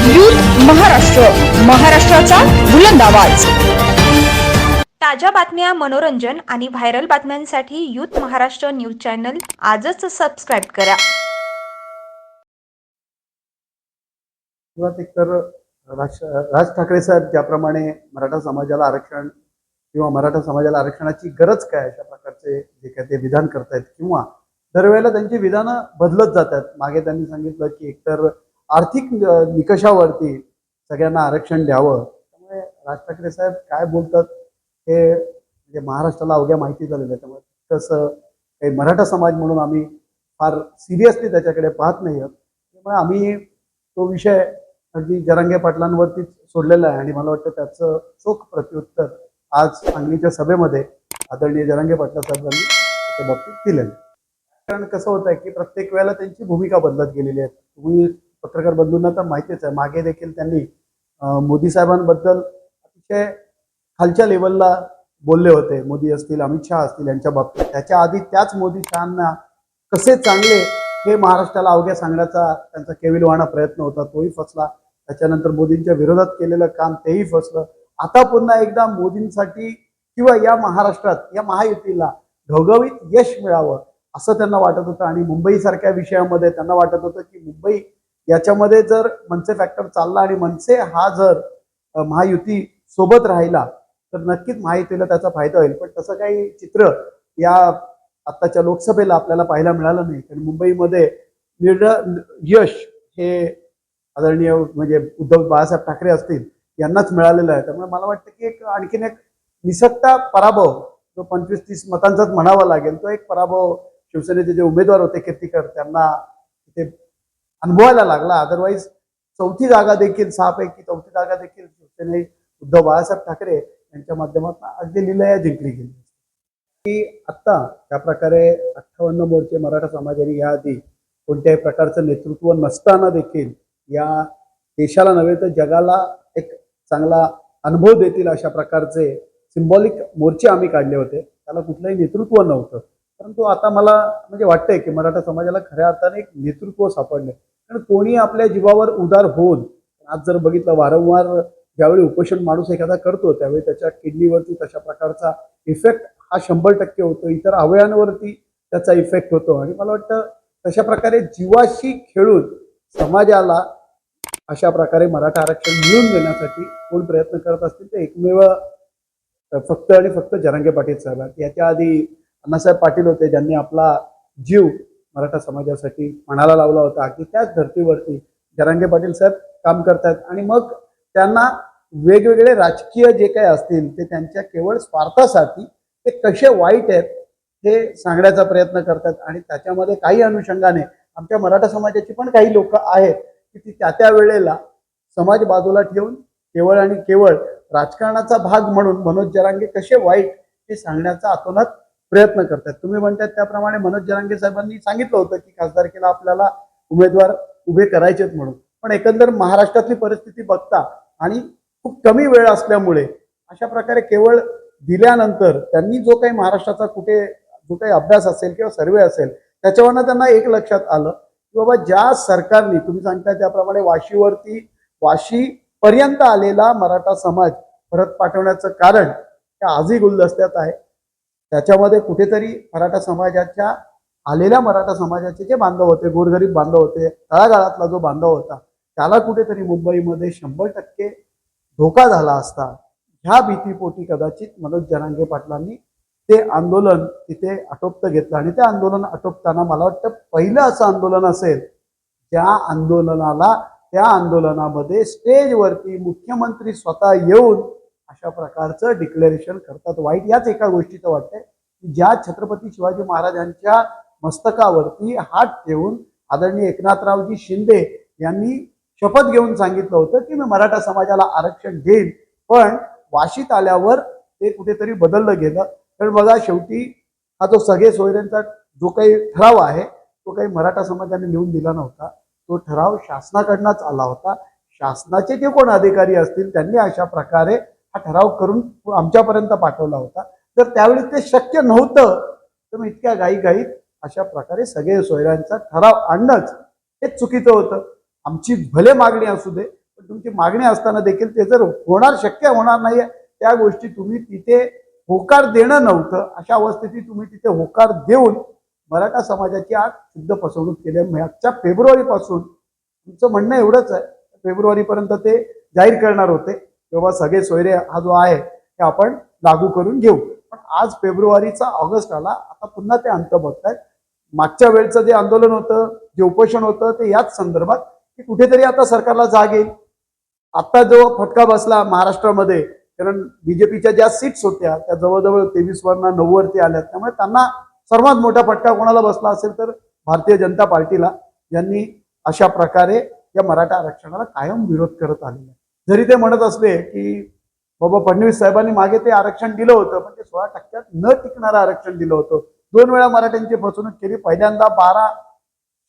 Youth Maharashtra, महाराष्ट्राचा बुलंद आवाज। ताज्या बातम्या, मनोरंजन आणि व्हायरल बातम्यांसाठी यूथ महाराष्ट्र न्यूज चॅनल आजच सबस्क्राइब करा। एक तर राज ठाकरे साहेब ज्याप्रमाणे मराठा समाजाला आरक्षण किंवा मराठा समाजाला आरक्षणाची गरज काय अशा प्रकारचे जे काय ते विधान करतायत किंवा दरवेळेला त्यांची विधानं बदलत जातात। मागे त्यांनी सांगितलं की एकतर आर्थिक निकषावरती सगळ्यांना आरक्षण द्यावं। त्यामुळे राज ठाकरे साहेब काय बोलतात हे म्हणजे महाराष्ट्राला अवघ्या माहिती झालेलं आहे। त्यामुळे तसं काही मराठा समाज म्हणून आम्ही फार सिरियसली त्याच्याकडे पाहत नाही आहोत। त्यामुळे आम्ही तो विषय अगदी जरांगे पाटलांवरतीच सोडलेला आहे आणि मला वाटतं त्याचं चोख प्रत्युत्तर आज सांगलीच्या सभेमध्ये आदरणीय जरांगे पाटील साहेबांनी त्याच्या बाबतीत दिलेलं आहे। कारण कसं होत आहे की प्रत्येक वेळेला त्यांची भूमिका बदलत गेलेली आहे। तुम्ही पत्रकार बंधूंना तर माहितीच आहे, मागे देखील त्यांनी मोदी साहेबांबद्दल अतिशय खालच्या लेवलला बोलले होते। मोदी असतील, अमित शहा असतील यांच्या बाबतीत। त्याच्या आधी त्याच मोदी शहांना कसे चांगले हे महाराष्ट्राला अवघ्या सांगण्याचा त्यांचा केविलवाणा प्रयत्न होता, तोही फसला। त्याच्यानंतर मोदींच्या विरोधात केलेलं काम तेही फसलं। आता पुन्हा एकदा मोदींसाठी किंवा या महाराष्ट्रात या महायुतीला घवघवीत यश मिळावं असं त्यांना वाटत होतं आणि मुंबईसारख्या विषयामध्ये त्यांना वाटत होतं की मुंबई याच्यामध्ये जर मनसे फॅक्टर चालला आणि मनसे हा जर महायुती सोबत राहिला तर नक्कीच महायुतीला त्याचा फायदा होईल। पण तसं काही चित्र या आत्ताच्या लोकसभेला आपल्याला पाहायला मिळालं नाही। कारण मुंबईमध्ये यश हे आदरणीय म्हणजे उद्धव बाळासाहेब ठाकरे असतील यांनाच मिळालेलं आहे। त्यामुळे मला वाटतं की एक आणखीन एक निसकता पराभव जो 25-30 मतांचाच म्हणावा लागेल, तो एक पराभव शिवसेनेचे जे उमेदवार होते कीर्तीकर त्यांना तिथे अनुभवायला लागला। अदरवाईज चौथी जागा देखील 6 पैकी चौथी जागा देखील शिवसेने उद्धव बाळासाहेब ठाकरे यांच्या माध्यमातून अगदी लिलया जिंकली गेली की आता त्या प्रकारे 58 मोर्चे मराठा समाजाने याआधी कोणत्याही प्रकारचं नेतृत्व नसताना देखील या देशाला नव्हे तर जगाला एक चांगला अनुभव देतील अशा प्रकारचे सिंबॉलिक मोर्चे आम्ही काढले होते। त्याला कुठलंही नेतृत्व नव्हतं, परंतु आता मला म्हणजे वाटतंय की मराठा समाजाला खऱ्या अर्थाने एक नेतृत्व सापडलंय। कारण कोणी आपल्या जीवावर उदार होऊन आज जर बघितलं वारंवार ज्यावेळी उपोषण माणूस एखादा करतो त्यावेळी त्याच्या किडनीवरती तशा प्रकारचा इफेक्ट हा 100% होतो, इतर अवयवांवरती त्याचा इफेक्ट होतो। आणि मला वाटतं तशा प्रकारे जीवाशी खेळून समाजाला अशा प्रकारे मराठा आरक्षण मिळवून देण्यासाठी कोण प्रयत्न करत असतील ते एकमेव फक्त आणि फक्त जरांगे पाटील साहेब आहेत। याच्या आधी अण्णासाहेब पाटील होते ज्यांनी आपला जीव मराठा समाजासाठी पणाला लावला होता की त्याच धर्तीवरती जरांगे पाटील साहेब काम करतात आणि मग त्यांना वेगवेगळे राजकीय जे काही असतील ते त्यांच्या केवळ स्वार्थासाठी ते कसे वाईट आहेत हे सांगण्याचा प्रयत्न करतात। आणि त्याच्यामध्ये काही अनुषंगाने आमच्या मराठा समाजाची पण काही लोक आहेत की ती त्या वेळेला समाज बाजूला ठेवून केवळ आणि केवळ राजकारणाचा भाग म्हणून मनोज जरांगे कसे वाईट हे सांगण्याचा अतोनात प्रयत्न करतात। तुम्ही म्हणतात त्याप्रमाणे मनोज जरांगे साहेबांनी सांगितलं होतं की खासदारकीला आपल्याला उमेदवार उभे करायचेत म्हणून, पण एकंदर महाराष्ट्रातली परिस्थिती बघता आणि खूप कमी वेळ असल्यामुळे अशा प्रकारे केवळ दिल्यानंतर त्यांनी जो काही महाराष्ट्राचा कुठे जो काही अभ्यास असेल किंवा सर्वे असेल त्याच्यावरनं त्यांना एक लक्षात आलं की बाबा ज्या सरकारने तुम्ही सांगताय त्याप्रमाणे वाशी पर्यंत आलेला मराठा समाज परत पाठवण्याचं कारण त्या आजही गुलदस्त्यात आहे। त्याच्यामध्ये कुठेतरी मराठा समाजाच्या आलेल्या मराठा समाजाचे जे बांधव होते, गोरगरीब बांधव होते, तळागाळातला जो बांधव होता त्याला कुठेतरी मुंबईमध्ये 100% धोका झाला असता ह्या भीतीपोटी कदाचित मनोज जरांगे पाटलांनी ते आंदोलन तिथे आटोपतं घेतलं। आणि ते आंदोलन आटोपताना मला वाटतं पहिलं असं आंदोलन असेल त्या आंदोलनामध्ये स्टेजवरती मुख्यमंत्री स्वतः येऊन अशा प्रकारचं डिक्लेरेशन करतात। वाईट याच एका गोष्टीचं वाटतंय की ज्या छत्रपती शिवाजी महाराजांच्या मस्तकावरती हात ठेवून आदरणीय एकनाथरावजी शिंदे यांनी शपथ घेऊन सांगितलं होतं की मी मराठा समाजाला आरक्षण देईन, पण वाशीत आल्यावर ते कुठेतरी बदललं गेलं। तर बघा शेवटी हा जो सगळे सोयऱ्यांचा जो काही ठराव आहे तो काही मराठा समाजाने लिहून दिला नव्हता, तो ठराव शासनाकडनंच आला होता। शासनाचे जे कोण अधिकारी असतील त्यांनी अशा प्रकारे हा ठराव करून आमच्यापर्यंत पाठवला होता। तर त्यावेळी ते शक्य नव्हतं, तर इतक्या घाईघाईत अशा प्रकारे सगळे सोयऱ्यांचा ठराव आणणंच हे चुकीचं होतं। आमची भले मागणी असू दे, पण तुमची मागणी असताना देखील ते जर शक्य होणार नाहीये त्या गोष्टी तुम्ही तिथे होकार देणं नव्हतं, अशा अवस्थेत तुम्ही तिथे होकार देऊन मराठा समाजाची आज शुद्ध फसवणूक केली. मागच्या फेब्रुवारीपासून तुमचं म्हणणं एवढंच आहे, फेब्रुवारीपर्यंत ते जाहीर करणार होते किंवा सगळे सोयरे हा जो आहे ते आपण लागू करून घेऊ, पण आज फेब्रुवारीचा ऑगस्ट आला, आता पुन्हा ते अंत बघतायत. मागच्या वेळचं जे आंदोलन होतं, जे उपोषण होतं, ते याच संदर्भात की कुठेतरी आता सरकारला जाग येईल. आता जो फटका बसला महाराष्ट्रामध्ये, कारण बीजेपीच्या ज्या सीट्स होत्या त्या जवळजवळ 23 वरनं 9 वरती आल्यात, त्यामुळे त्यांना सर्वात मोठा फटका कोणाला बसला असेल तर भारतीय जनता पार्टीला, ज्यांनी अशा प्रकारे या मराठा आरक्षणाला कायम विरोध करत आलेला. जरी ते म्हणत असले की बाबा फडणवीस साहेबांनी मागे ते आरक्षण दिलं होतं, पण ते 16% न टिकणारं आरक्षण दिलं होतं. 2 वेळा मराठ्यांची फसवणूक केली, पहिल्यांदा 12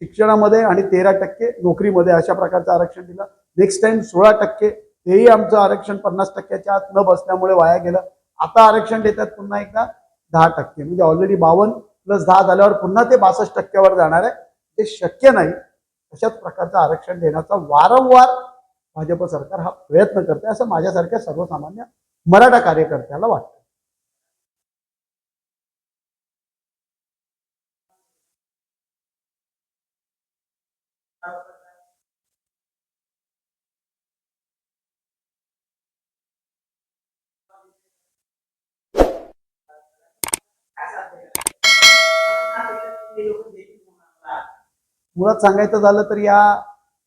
शिक्षणामध्ये आणि 13% नोकरीमध्ये अशा प्रकारचं आरक्षण दिलं. नेक्स्ट टाइम 16%, तेही आमचं आरक्षण 50%च्या आत न बसल्यामुळे वाया गेलं. आता आरक्षण देतात पुन्हा एकदा 10%, म्हणजे ऑलरेडी 52 + 10 झाल्यावर पुन्हा ते 62%वर जाणार आहे. ते शक्य नाही. अशाच प्रकारचं आरक्षण देण्याचा वारंवार भाजप सरकार हा प्रयत्न करते, असं माझ्यासारख्या सर्वसामान्य मराठा कार्यकर्त्याला वाटतं. मुळात सांगायचं झालं तर या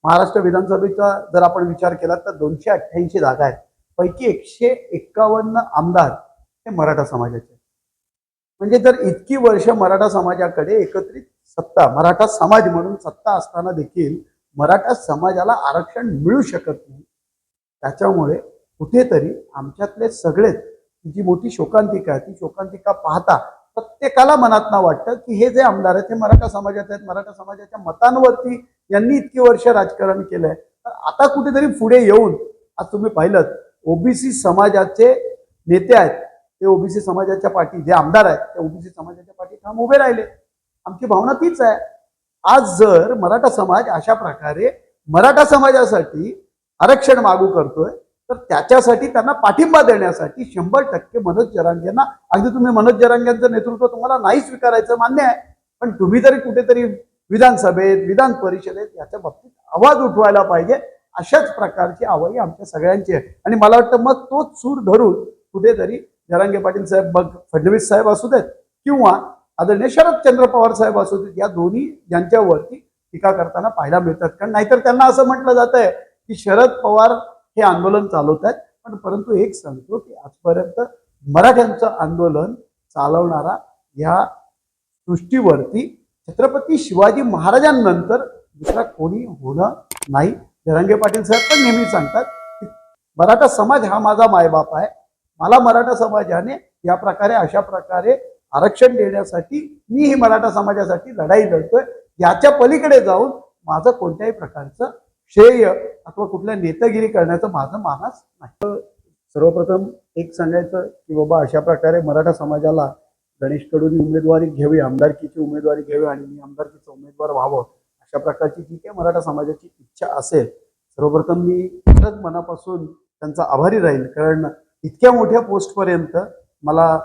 महाराष्ट्र विधानसभेचा जर आपण विचार केला तर 288 जागा आहेत, पैकी 151 आमदार हे मराठा समाजाचे. म्हणजे जर इतकी वर्ष मराठा समाजाकडे एकत्रित सत्ता, मराठा समाज म्हणून सत्ता असताना देखील मराठा समाजाला आरक्षण मिळू शकत नाही, त्याच्यामुळे कुठेतरी आमच्यातले सगळेच जी मोठी शोकांतिका आहे, ती शोकांतिका पाहता प्रत्येकाला मनातनं वाटतं की हे जे आमदार आहेत हे मराठा समाजाचे आहेत, मराठा समाजाच्या मतांवरती यांनी इतकी वर्ष राजकारण केलंय, तर आता कुठेतरी पुढे येऊन आज तुम्ही पाहिलं ओबीसी समाजाचे नेते आहेत, ते ओबीसी समाजाच्या पाठी जे आमदार आहेत ते ओबीसी समाजाच्या पाठी ठाम उभे राहिले. आमची भावना तीच आहे. आज जर मराठा समाज अशा प्रकारे मराठा समाजासाठी आरक्षण मागू करतोय, तर त्याच्यासाठी त्यांना पाठिंबा देण्यासाठी 100% मनोज जरांगेंना, अगदी तुम्ही मनोज जरांगेंचं नेतृत्व तुम्हाला नाही स्वीकारायचं मान्य आहे, पण तुम्ही तरी कुठेतरी विधानसभेत, विधान परिषदेत याच्या बाबतीत आवाज उठवायला पाहिजे. अशाच प्रकारची आवाई आमच्या सगळ्यांची आहे. आणि मला वाटतं मग तोच सूर धरून कुठेतरी जरांगे पाटील साहेब, मग फडणवीस साहेब असू देत किंवा आदरणीय शरदचंद्र पवार साहेब असू देत, या दोन्ही यांच्यावरती टीका करताना पाहायला मिळतात. कारण नाहीतर त्यांना असं म्हटलं जात आहे की शरद पवार हे आंदोलन चालवत आहेत, पण परंतु एक सांगतो की आजपर्यंत मराठ्यांचं आंदोलन चालवणारा या सृष्टीवरती छत्रपती शिवाजी महाराजांनंतर दुसरा कोणी होणं नाही. जरांगे पाटील साहेब पण नेहमी सांगतात की मराठा समाज हा माझा मायबाप आहे, मला मराठा समाजाने या प्रकारे अशा प्रकारे आरक्षण देण्यासाठी मी ही मराठा समाजासाठी लढाई लढतोय, याच्या पलीकडे जाऊन माझं कोणत्याही प्रकारचं श्रेय अथवा कुठल्या नेतेगिरी करण्याचं माझं मानस नाही. सर्वप्रथम एक सांगायचं की बाबा अशा प्रकारे मराठा समाजाला गणेश कडून उमेदवारी घ्यावी, आमदारकीची उमेदवारी घ्यावी आणि मी आमदारकीचा उमेदवार व्हावं, अशा प्रकारची जी काही मराठा समाजाची इच्छा असेल, सर्वप्रथम मी खरंच मनापासून त्यांचा आभारी राहील. कारण इतक्या मोठ्या पोस्टपर्यंत मला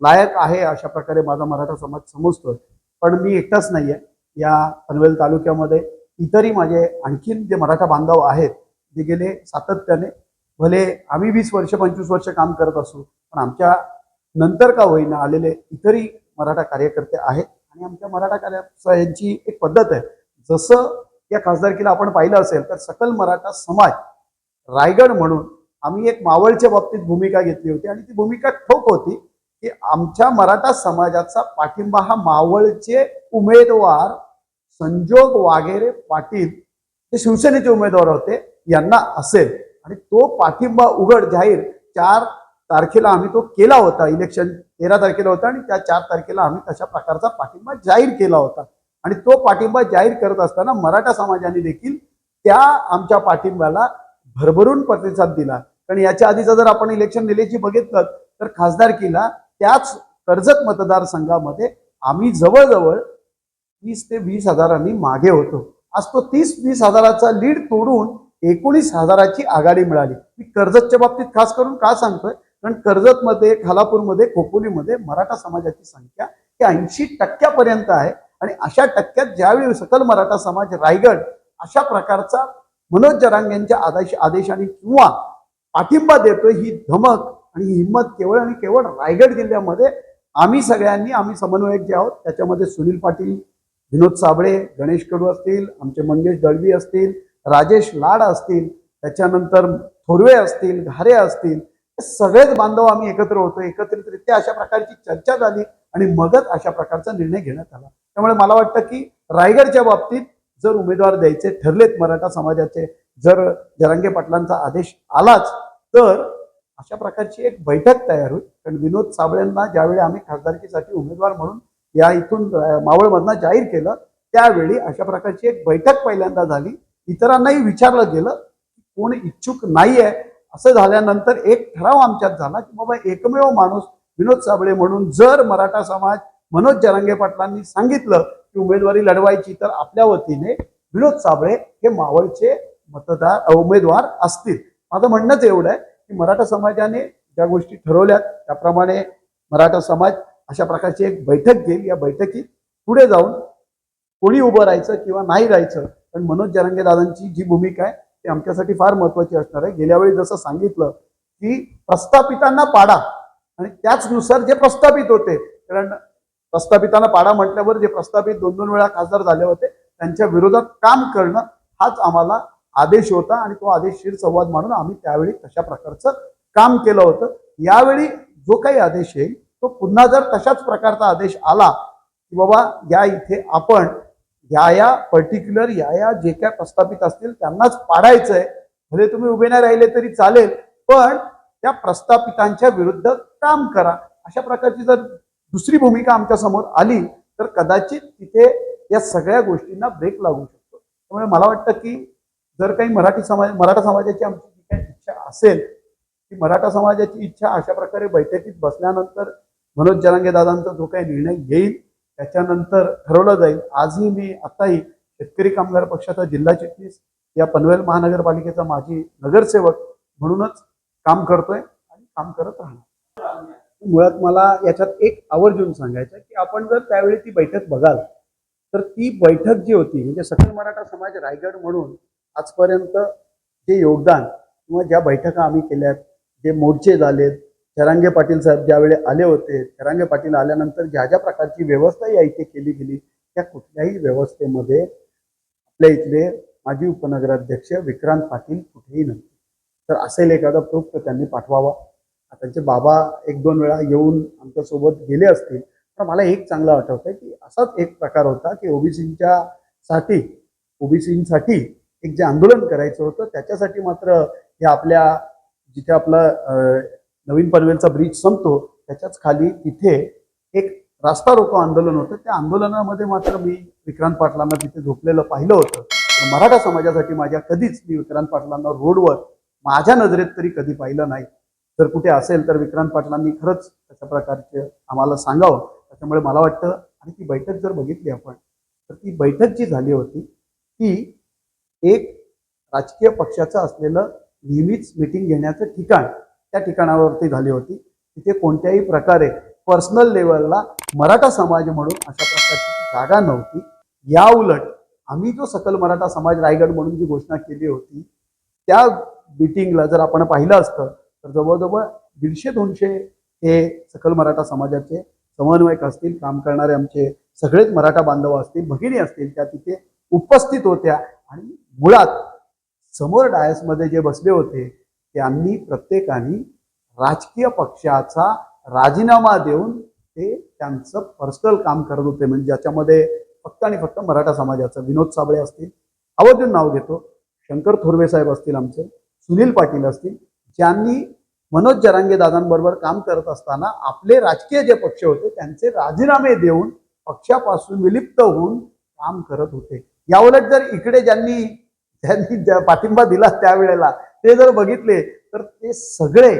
लायक आहे अशा प्रकारे माझा मराठा समाज समजतोय. पण मी एकटाच नाही आहे. या पनवेल तालुक्यामध्ये इतरही माझे आणखीन जे मराठा बांधव आहेत, जे गेले सातत्याने, भले आम्ही 20 वर्ष 25 वर्ष काम करत असू, पण आमच्या नंतर का होईना आलेले इतरही मराठा कार्यकर्ते आहेत. आणि आमच्या मराठा यांची एक पद्धत आहे, जसं या खासदारकीला आपण पाहिलं असेल तर सकल मराठा समाज रायगड म्हणून आम्ही एक मावळच्या बाबतीत भूमिका घेतली होती, आणि ती भूमिका ठोक होती की आमच्या मराठा समाजाचा पाठिंबा हा मावळचे उमेदवार संजोग वाघेरे पाटील, ते शिवसेनेचे उमेदवार होते, यांना असेल. आणि तो पाठिंबा उघड जाहीर 4 तारखेला आम्ही तो केला होता. इलेक्शन 13 तारखेला होता आणि त्या 4 तारखेला आम्ही तशा प्रकारचा पाठिंबा जाहीर केला होता. आणि तो पाठिंबा जाहीर करत असताना मराठा समाजाने देखील त्या आमच्या पाठिंब्याला भरभरून प्रतिसाद दिला. कारण याच्या आधीचं जर आपण इलेक्शन रिलेची बघितलं तर खासदारकीला त्याच कर्जत मतदारसंघामध्ये आम्ही जवळजवळ 30 ते 20 हजारांनी मागे होतो. आज तो 30-20 हजाराचा लीड तोडून 19,000ची आघाडी मिळाली. मी कर्जतच्या बाबतीत खास करून का सांगतोय, कारण कर्जतमध्ये, खालापूरमध्ये, खोपोलीमध्ये मराठा समाजाची संख्या ही 80% आहे. आणि अशा टक्क्यात ज्यावेळी सकल मराठा समाज रायगड अशा प्रकारचा मनोज जरांगेंच्या आदेशाने किंवा पाठिंबा देतोय, ही धमक आणि ही हिंमत केवळ आणि केवळ रायगड जिल्ह्यामध्ये आम्ही समन्वयक जे आहोत त्याच्यामध्ये सुनील पाटील, विनोद साबळे, गणेश कडू असतील, आमचे मंगेश दळवी असतील, राजेश लाड असतील, त्याच्यानंतर थोरवे असतील, घारे असतील, सगळेच बांधव आम्ही एकत्र होतो. एकत्रितरित्या अशा प्रकारची चर्चा झाली आणि मगच अशा प्रकारचा निर्णय घेण्यात आला. त्यामुळे मला वाटतं की रायगडच्या बाबतीत जर उमेदवार द्यायचे ठरलेत मराठा समाजाचे, जर जरांगे पाटलांचा आदेश आलाच तर अशा प्रकारची एक बैठक तयार होईल. कारण विनोद साबळेंना ज्यावेळी आम्ही खासदारकीसाठी उमेदवार म्हणून या इथून मावळमधनं जाहीर केलं, त्यावेळी अशा प्रकारची एक बैठक पहिल्यांदा झाली. इतरांनाही विचारलं गेलं कोण इच्छुक नाहीये. असं झाल्यानंतर एक ठराव आमच्यात झाला की बाबा एकमेव माणूस विनोद साबळे म्हणून, जर मराठा समाज मनोज जरांगे पाटलांनी सांगितलं की उमेदवारी लढवायची तर आपल्या वतीने विनोद साबळे हे मावळचे उमेदवार असतील. माझं म्हणणंच एवढं आहे की मराठा समाजाने ज्या गोष्टी ठरवल्यात त्याप्रमाणे मराठा समाज अशा प्रकारची एक बैठक घेईल. या बैठकीत पुढे जाऊन कोणी उभं राहायचं किंवा नाही राहायचं, पण मनोज जरांगे दादांची जी भूमिका आहे ती आमच्यासाठी फार महत्वाची असणार आहे. गेल्या वेळी जसं सांगितलं की प्रस्थापितांना पाडा आणि त्याचनुसार जे प्रस्थापित होते, कारण प्रस्थापितांना पाडा म्हटल्यावर जे प्रस्थापित 2-2 वेळा खासदार झाले होते त्यांच्या विरोधात काम करणं हाच आम्हाला आदेश होता आणि तो आदेशशीर संवाद म्हणून आम्ही त्यावेळी तशा प्रकारचं काम केलं होतं. यावेळी जो काही आदेश येईल तो पुन्हा जर तशाच प्रकारचा आदेश आला की बाबा या इथे आपण या पर्टिक्युलर या जे काय प्रस्थापित असतील त्यांनाच पाडायचंय, भले तुम्ही उभे नाही राहिले तरी चालेल, पण त्या प्रस्थापितांच्या विरुद्ध काम करा, अशा प्रकारची जर दुसरी भूमिका आमच्या समोर आली तर कदाचित तिथे या सगळ्या गोष्टींना ब्रेक लागू शकतो. त्यामुळे मला वाटतं की जर काही मराठा समाजाची आमची जी काही इच्छा असेल ती मराठा समाजाची इच्छा अशा प्रकारे बैठकीत बसल्यानंतर मनोज जरांगे दादांचा जो काही निर्णय येईल त्याच्यानंतर ठरवलं जाईल. आजही आताही शेतकरी कामगार पक्षाचा जिल्हा चिटणीस, या पनवेल महानगरपालिकेचा माजी नगरसेवक म्हणूनच काम करतोय आणि काम करत राहणार. मुळात मला याच्यात एक आवर्जून सांगायचं की आपण जर त्यावेळी ती बैठक बघाल तर ती बैठक जी होती म्हणजे सकल मराठा समाज रायगड म्हणून आजपर्यंत जे योगदान किंवा ज्या बैठका आम्ही केल्यात, जे मोर्चे झालेत, जरांगे पाटील साहेब ज्यावेळी आले होते, जरांगे पाटील आल्यानंतर ज्या ज्या प्रकारची व्यवस्था या इथे केली गेली त्या कुठल्याही व्यवस्थेमध्ये आपल्या इथले माजी उपनगराध्यक्ष विक्रांत पाटील कुठेही नव्हते. तर असेल एखादा प्रूफ तर त्यांनी पाठवावा. त्यांचे बाबा 1-2 वेळा येऊन आमच्यासोबत गेले असतील. पण मला एक चांगलं आठवतंय की असाच एक प्रकार होता की ओबीसीसाठी एक जे आंदोलन करायचं होतं त्याच्यासाठी मात्र हे आपल्या जिथे आपला नवीन पनवेलचा ब्रिज संपतो त्याच्याच खाली तिथे एक रास्ता रोको आंदोलन होतं. त्या आंदोलनामध्ये मात्र मी विक्रांत पाटलांना तिथे झोपलेलं पाहिलं होतं. मराठा समाजासाठी कधीच मी विक्रांत पाटलांना रोडवर माझ्या नजरेत तरी कधी पाहिलं नाही. जर कुठे असेल तर विक्रांत पाटलांनी खरंच तशा प्रकारचे आम्हाला सांगावं. त्याच्यामुळे मला वाटतं आणि ती बैठक जर बघितली आपण तर ती बैठक जी झाली होती ती एक राजकीय पक्षाचं असलेलं नेहमीच मीटिंग घेण्याचं ठिकाण त्या ठिकाणावरती झाली होती. तिथे कोणत्याही प्रकारे पर्सनल लेवलला मराठा समाज म्हणून अशा प्रकारची जागा नव्हती. या उलट आम्ही जो सकल मराठा समाज रायगड म्हणून जी घोषणा केली होती त्या मीटिंगला जर आपण पाहिलं असतं तर जवळजवळ 150-200 हे सकल मराठा समाजाचे समन्वयक असतील, काम करणारे आमचे सगळेच मराठा बांधव असतील, भगिनी असतील, त्या तिथे उपस्थित होत्या. आणि मुळात समोर डायसमध्ये जे बसले होते त्यांनी प्रत्येकाने राजकीय पक्षाचा राजीनामा देऊन ते त्यांचं पर्सनल काम करत होते. म्हणजे ज्याच्यामध्ये फक्त आणि फक्त मराठा समाजाचं विनोद साबळे असतील, आवर्जून नाव घेतो, शंकर थोरवे साहेब असतील, आमचे सुनील पाटील असतील, ज्यांनी मनोज जरांगे दादांबरोबर काम करत असताना आपले राजकीय जे पक्ष होते त्यांचे राजीनामे देऊन पक्षापासून विलिप्त होऊन काम करत होते. याउलट जर इकडे ज्यांनी पाठिंबा दिला त्यावेळेला ते जर बघितले तर ते सगळे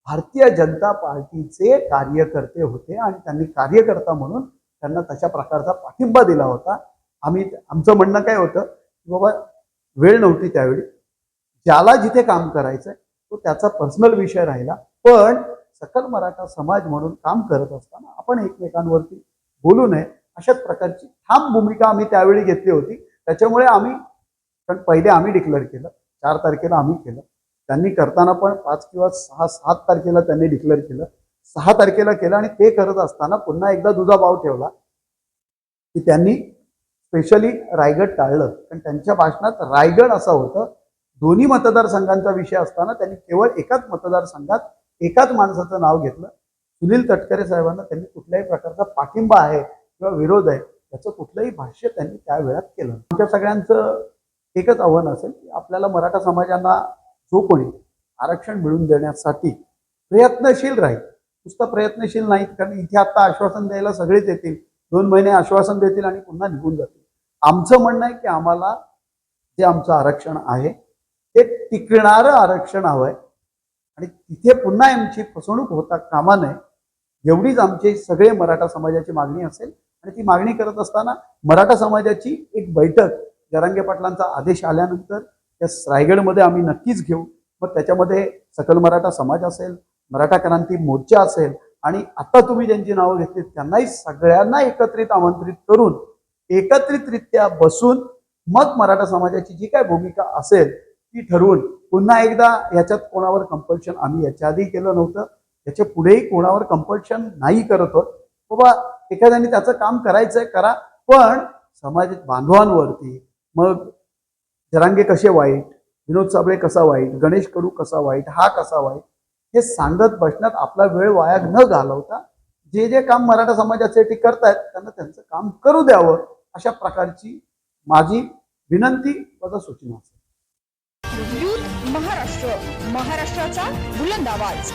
भारतीय जनता पार्टीचे कार्यकर्ते होते आणि त्यांनी कार्यकर्ता म्हणून त्यांना तशा प्रकारचा पाठिंबा दिला होता. आमचं म्हणणं काय होतं की बाबा वेळ नव्हती त्यावेळी, ज्याला जिथे काम करायचंय तो त्याचा पर्सनल विषय राहिला, पण सकल मराठा समाज म्हणून काम करत असताना आपण एकमेकांवरती बोलू नये अशाच प्रकारची ठाम भूमिका आम्ही त्यावेळी घेतली होती. त्याच्यामुळे आम्ही, कारण पहिले आम्ही डिक्लेअर केलं, 4 तारखेला आम्ही केलं, त्यांनी करताना पण 5 किंवा 6-7 तारखेला त्यांनी डिक्लेअर केलं, 6 तारखेला केलं. आणि ते करत असताना पुन्हा एकदा दुजाभाव ठेवला की त्यांनी स्पेशली रायगड टाळलं, कारण त्यांच्या भाषणात रायगड असं होतं. दोन्ही मतदारसंघांचा विषय असताना त्यांनी केवळ एकाच मतदारसंघात एकाच माणसाचं नाव घेतलं. सुनील तटकरे साहेबांना त्यांनी कुठल्याही प्रकारचा पाठिंबा आहे किंवा विरोध आहे याचं कुठलंही भाष्य त्यांनी त्या वेळात केलं. आमच्या सगळ्यांचं एकच आव्हान असेल की आपल्याला मराठा समाजाला जो कोणी आरक्षण मिळवून देण्यासाठी प्रयत्नशील राहील, नुसतं प्रयत्नशील नाहीत, कारण इथे आता आश्वासन द्यायला सगळेच येतील, 2 महिने आश्वासन देतील आणि पुन्हा निघून जातील. आमचं म्हणणं आहे की आम्हाला जे आमचं आरक्षण आहे ते टिकणारं आरक्षण हवंय आणि तिथे पुन्हा आमची फसवणूक होता कामा नये, एवढीच आमची सगळे मराठा समाजाची मागणी असेल. आणि ती मागणी करत असताना मराठा समाजाची एक बैठक जरांगे पाटलांचा आदेश आल्यानंतर त्या रायगडमध्ये आम्ही नक्कीच घेऊ. मग त्याच्यामध्ये सकल मराठा समाज असेल, मराठा क्रांती मोर्चा असेल आणि आता तुम्ही ज्यांची नावं घेतली त्यांनाही सगळ्यांना एकत्रित आमंत्रित करून एकत्रितरित्या बसून मग मराठा समाजाची जी काय भूमिका असेल ती ठरवून पुन्हा एकदा याच्यात कोणावर कंपल्शन आम्ही याच्या आधी केलं नव्हतं, याच्या पुढेही कोणावर कंपल्शन नाही करत होत. बाबा एखाद्याने त्याचं काम करायचंय करा, पण समाज बांधवांवरती मग जरांगे कसे वाईट, विनोद साबळे कसा वाईट, गणेश कडू कसा वाईट, हा कसा वाईट, हे सांगत बसण्यात आपला वेळ वाया न घालवता जे जे काम मराठा समाजासाठी करतायत त्यांना त्यांचं काम करू द्यावं, अशा प्रकारची माझी विनंती व सूचना असेल. महाराष्ट्र, महाराष्ट्राचा बुलंद आवाज.